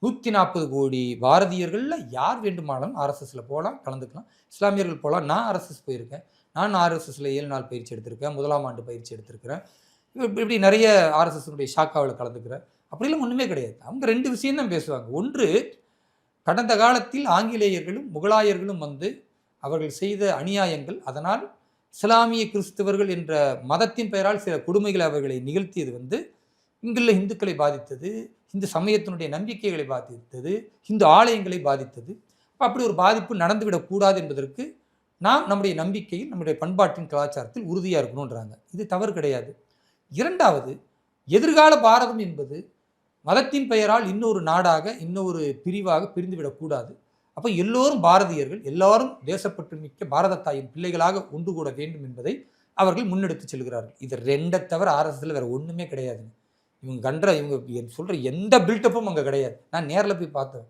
140 கோடி பாரதியர்கள்ல யார் வேண்டுமானாலும் ஆர்எஸ்எஸ்ல போலாம், கலந்துக்கலாம். இஸ்லாமியர்கள் போலாம். நான் ஆர்எஸ்எஸ் போயிருக்கேன். நான் ஆர்எஸ்எஸ்ல 7 நாள் பயிற்சி எடுத்திருக்கேன். 1ஆம் ஆண்டு பயிற்சி எடுத்திருக்கிறேன். இப்படி நிறைய ஆர்எஸ்எஸ்னுடைய ஷாக்காவுல கலந்துக்கிறேன். அப்படிலாம் ஒண்ணுமே கிடையாது. அவங்க 2 விஷயம் தான் பேசுவாங்க. ஒன்று, கடந்த காலத்தில் ஆங்கிலேயர்களும், முகலாயர்களும் வந்து அவர்கள் செய்த அநியாயங்கள், அதனால் இஸ்லாமிய கிறிஸ்தவர்கள் என்ற மதத்தின் பெயரால் சில கொடுமைகளை அவர்களை நிகழ்த்தியது வந்து இங்குள்ள இந்துக்களை பாதித்தது, இந்து சமயத்தினுடைய நம்பிக்கைகளை பாதித்தது, இந்து ஆலயங்களை பாதித்தது. அப்படி ஒரு பாதிப்பு நடந்துவிடக்கூடாது என்பதற்கு நாம் நம்முடைய நம்பிக்கையில், நம்முடைய பண்பாட்டின் கலாச்சாரத்தில் உறுதியாக இருக்கணுன்றாங்க. இது தவறு கிடையாது. 2வது, எதிர்கால பாரதம் என்பது மதத்தின் பெயரால் இன்னொரு நாடாக, இன்னொரு பிரிவாக பிரிந்துவிடக்கூடாது. அப்போ எல்லோரும் பாரதியர்கள், எல்லாரும் தேசப்பற்று மிக்க பாரத தாயின் பிள்ளைகளாக ஒன்று கூட வேண்டும் என்பதை அவர்கள் முன்னெடுத்து செல்கிறார்கள். இது 2 தவிர ஆர்எஸ்எஸ்ல வேற ஒண்ணுமே கிடையாதுங்க. இவங்க சொல்ற எந்த பில்டப்பும் அங்க கிடையாது. நான் நேர்ல போய் பார்த்தேன்.